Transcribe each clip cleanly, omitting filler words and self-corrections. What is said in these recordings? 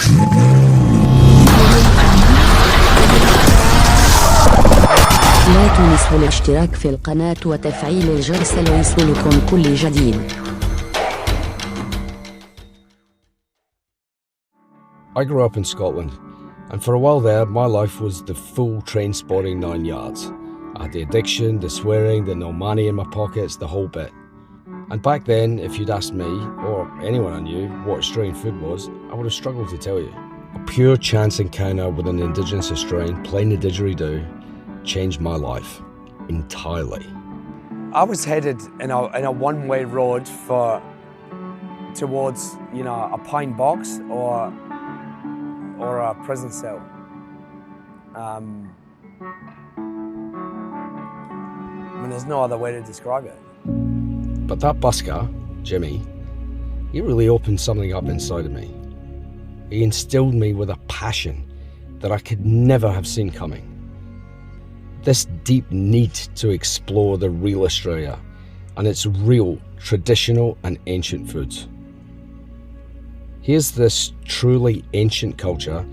لا تنسوا الاشتراك في القناة وتفعيل الجرس ليصلكم كل جديد. I grew up in Scotland, and for a while there, my life was the full train spotting 9 yards. I had the addiction, the swearing, the no money in my pockets, the whole bit. And back then, if you'd asked me, or anyone I knew, what Australian food was, I would have struggled to tell you. A pure chance encounter with an Indigenous Australian playing the didgeridoo changed my life entirely. I was headed in a one-way road towards, a pine box or a prison cell. There's no other way to describe it. But that busker, Jimmy, he really opened something up inside of me. He instilled me with a passion that I could never have seen coming. This deep need to explore the real Australia and its real, traditional and ancient foods. Here's this truly ancient culture.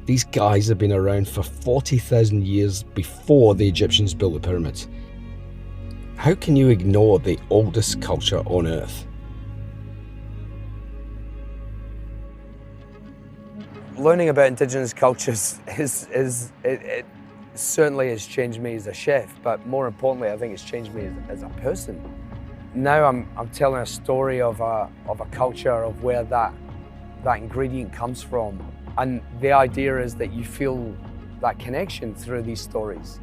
These guys have been around for 40,000 years before the Egyptians built the pyramids. How can you ignore the oldest culture on earth? Learning about Indigenous cultures it certainly has changed me as a chef, but more importantly, I think it's changed me as a person. Now I'm telling a story of a culture of where that ingredient comes from, and the idea is that you feel that connection through these stories.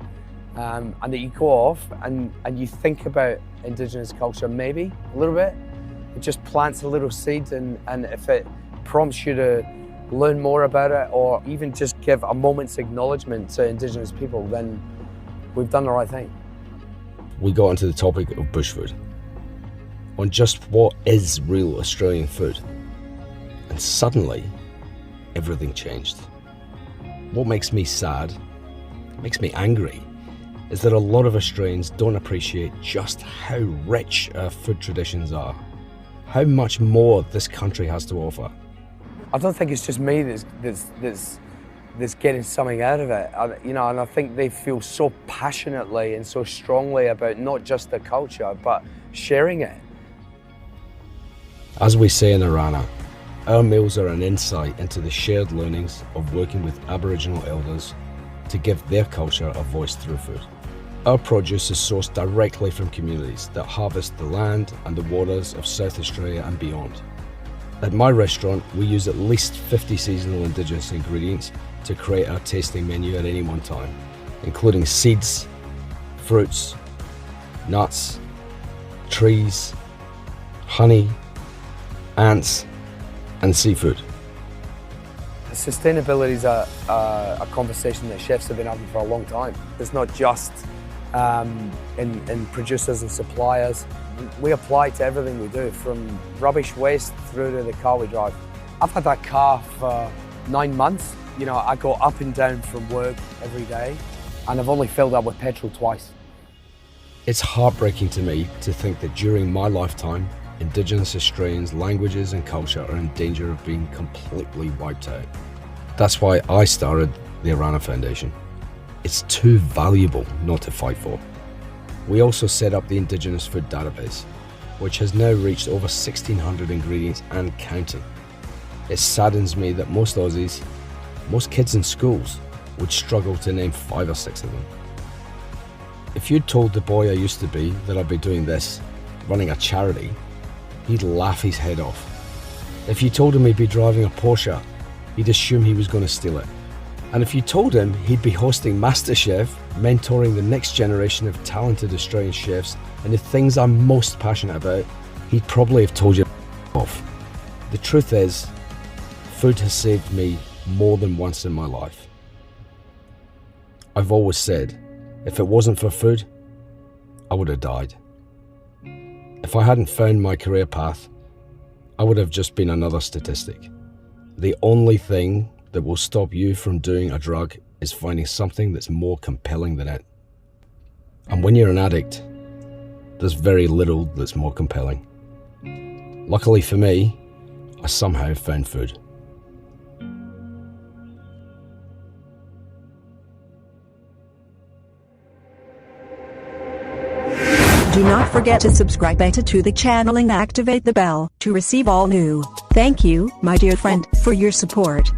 And that you go off and you think about Indigenous culture maybe a little bit. It just plants a little seed, and if it prompts you to learn more about it or even just give a moment's acknowledgement to Indigenous people, then we've done the right thing. We got into the topic of bush food, on just what is real Australian food. And suddenly, everything changed. What makes me sad, makes me angry, is that a lot of Australians don't appreciate just how rich our food traditions are, how much more this country has to offer. I don't think it's just me that's getting something out of it, and I think they feel so passionately and so strongly about not just the culture, but sharing it. As we say in Arana, our meals are an insight into the shared learnings of working with Aboriginal elders to give their culture a voice through food. Our produce is sourced directly from communities that harvest the land and the waters of South Australia and beyond. At my restaurant, we use at least 50 seasonal Indigenous ingredients to create our tasting menu at any one time, including seeds, fruits, nuts, trees, honey, ants, and seafood. Sustainability is a conversation that chefs have been having for a long time. It's not just in producers and suppliers. We apply it to everything we do, from rubbish waste through to the car we drive. I've had that car for 9 months. I go up and down from work every day, and I've only filled up with petrol twice. It's heartbreaking to me to think that during my lifetime, Indigenous Australians' languages and culture are in danger of being completely wiped out. That's why I started the Arana Foundation. It's too valuable not to fight for. We also set up the Indigenous Food Database, which has now reached over 1,600 ingredients and counting. It saddens me that most Aussies, most kids in schools, would struggle to name 5 or 6 of them. If you'd told the boy I used to be that I'd be doing this, running a charity, he'd laugh his head off. If you told him he'd be driving a Porsche, he'd assume he was going to steal it. And if you told him he'd be hosting MasterChef, mentoring the next generation of talented Australian chefs and the things I'm most passionate about, he'd probably have told you off. The truth is, food has saved me more than once in my life. I've always said, if it wasn't for food, I would have died. If I hadn't found my career path, I would have just been another statistic. The only thing that will stop you from doing a drug is finding something that's more compelling than it. And when you're an addict, there's very little that's more compelling. Luckily for me, I somehow found food. Do not forget to subscribe to the channel and activate the bell to receive all new. Thank you, my dear friend, for your support.